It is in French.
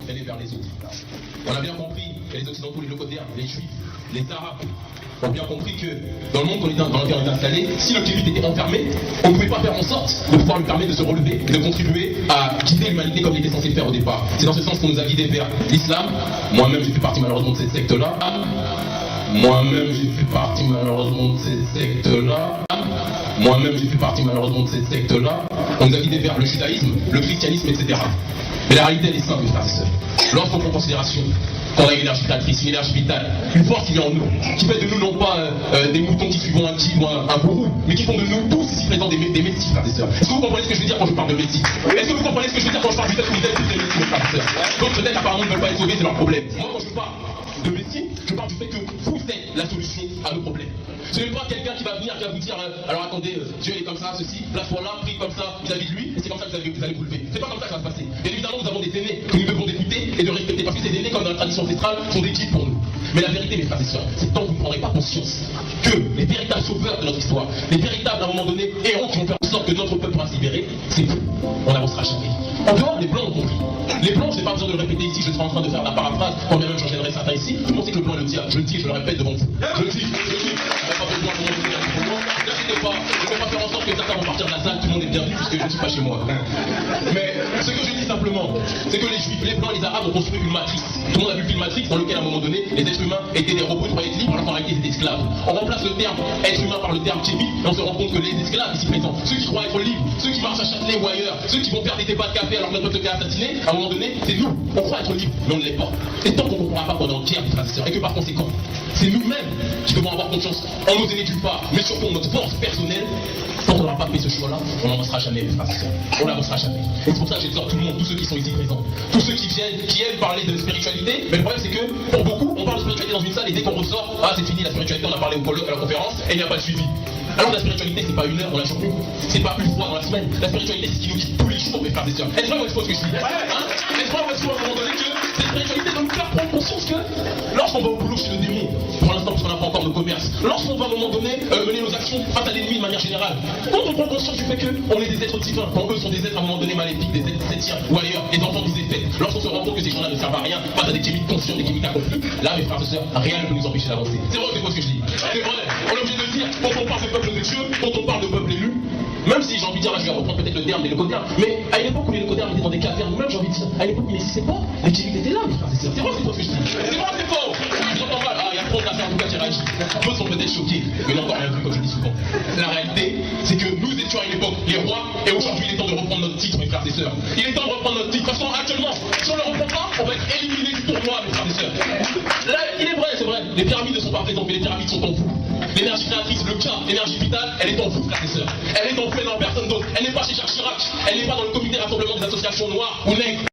elle est vers les autres. On a bien compris, et les Occidentaux, les locodères, les Juifs, les Arabes, ont bien compris que dans le monde dans lequel on est installé, si le Kébit était enfermé, on ne pouvait pas faire en sorte de pouvoir lui permettre de se relever et de contribuer à guider l'humanité comme il était censé le faire au départ. C'est dans ce sens qu'on nous a guidés vers l'islam. Moi-même, j'ai fait partie malheureusement de cette secte-là. Moi-même, j'ai fait partie malheureusement de cette secte-là. Moi-même, j'ai fait partie malheureusement de cette secte-là. On nous a guidés vers le judaïsme, le christianisme, etc. Mais la réalité, elle est simple, frères et sœurs. Lorsqu'on prend en considération qu'on a une énergie créatrice, une énergie vitale, une force qui vient en nous, qui fait de nous non pas des moutons qui suivent un petit ou un gourou, mais qui font de nous tous ici présents des mesties, frères et sœurs. Est-ce que vous comprenez ce que je veux dire quand je parle de mesties? Est-ce que vous comprenez ce que je veux dire quand je parle du fait que vous êtes tous des mesties, mes frères et sœurs? Donc peut-être apparemment ne veulent pas être sauvés, c'est leur problème. Moi, quand je parle de mesties, je parle du fait que vous êtes la solution à nos problèmes. Ce n'est pas quelqu'un qui va venir, qui va vous dire alors attendez, Dieu il est comme ça, ceci, place-toi là, prie comme ça vis-à-vis de lui, et c'est comme ça que vous allez vous lever. C'est pas comme ça que ça va se passer. Bien évidemment, nous avons des aînés que nous devons écouter et de respecter, parce que ces aînés, comme dans la tradition ancestrale, sont des guides pour nous. Mais la vérité, mes frères et sœurs, c'est tant que vous ne prendrez pas conscience que les véritables sauveurs de notre histoire, les véritables, à un moment donné, héros qui vont faire en sorte que notre peuple pourra se libérer, c'est vous. On n'avancera jamais. En dehors, les blancs ont compris. Les blancs, je n'ai pas besoin de le répéter ici, je serai en train de faire la paraphrase, quand bien même j'en gênerai certains ici. Tout le monde sait que le blanc est le diable. Je le dis et je le répète devant vous. Je le dis. On n'a pas besoin de vous dire pour moi. N'inquiétez pas, je ne vais pas faire en sorte que certains vont partir de la salle, tout le monde est bienvenu puisque je ne suis pas chez moi. Mais ce que je dis simplement, c'est que les juifs, les blancs, les arabes ont construit une matrice. Tout le monde a vu le film Matrix dans lequel à un moment donné, les êtres humains étaient des robots, ils croyaient être libres alors qu'en réalité ils étaient esclaves. On remplace le terme être humain par le terme Kébit et on se rend compte que les esclaves ici présents, ceux qui croient être libres, ceux qui marchent à Châtelet ou ailleurs, ceux qui vont faire des débats de café alors que notre peuple est assassiné, à un moment donné, c'est nous. On croit être libres, mais on ne l'est pas. Et tant qu'on ne comprendra pas qu'on est en guerre, frères et sœurs, et que par conséquent, c'est nous-mêmes qui devons avoir confiance en nos aînés d'une part, mais surtout en notre force personnelle. Tant qu'on n'aura pas fait ce choix-là, on n'avancera jamais, mes frères et sœurs. On n'avancera jamais. Et c'est pour ça que j'exhorte tout le monde, tous ceux qui sont ici présents, tous ceux qui viennent, qui aiment parler de spiritualité, mais le problème c'est que, pour beaucoup, on parle de spiritualité dans une salle et dès qu'on ressort, ah c'est fini la spiritualité, on a parlé au colloque, à la conférence, et il n'y a pas de suivi. Alors la spiritualité c'est pas une heure dans la journée, c'est pas une fois dans la semaine, la spiritualité c'est ce qui nous guide tous les jours, mes frères et sœurs. Est-ce vrai ou est-ce faux ce que je dis? Est-ce vrai ou est-ce faux à un moment donné que cette spiritualité doit nous faire prendre conscience que lorsqu'on va au boulot chez le démon, pour l'instant parce qu'on n'a pas encore de commerce, lorsqu'on va à un moment donné mener nos actions face à l'ennemi de manière générale, quand on prend conscience du fait qu'on est des êtres divins, quand eux sont des êtres à un moment donné maléfiques, des êtres septiens ou ailleurs, des enfants des effets, lorsqu'on se rend compte que ces gens-là ne servent à rien face à des kémiques conscients, des kémiques accomplis, là mes frères et sœurs, rien ne peut nous empêcher d'avancer. C'est vrai ou c'est faux ce que je dis? C'est vrai, on est obligé de dire, quand on parle de peuple de Dieu, quand on parle de peuple élu, même si j'ai envie de dire, là je vais reprendre peut-être le terme des locodères, mais à une époque où les locodères étaient dans des cavernes, même j'ai envie de dire, à une époque où il n'existait pas, les kémiques étaient là, mes frères et sœurs. C'est vrai ou c'est faux ce que je dis? C'est vrai ou c'est faux? J'entends mal, il y a trop de en tout cas qui réagit. D'autres sont peut-être choqués, mais ils n'ont encore rien vu comme je dis souvent. La réalité, c'est que nous étions à une époque les rois, et aujourd'hui il est temps de reprendre notre titre, mes frères et sœurs. Il est temps de reprendre notre titre, parce qu'actuellement, si on ne le reprend pas, on va être éliminé du tournoi, mes frères et sœurs. Là, il est vrai, c'est vrai, les pyramides ne sont pas présentes, mais les pyramides sont en vous. L'énergie créatrice, le cas, l'énergie vitale, elle est en vous, frères et sœurs. Elle est en vous et dans personne d'autre. Elle n'est pas chez Jacques Chirac, elle n'est pas dans le comité rassemblement des associations noires ou nègres.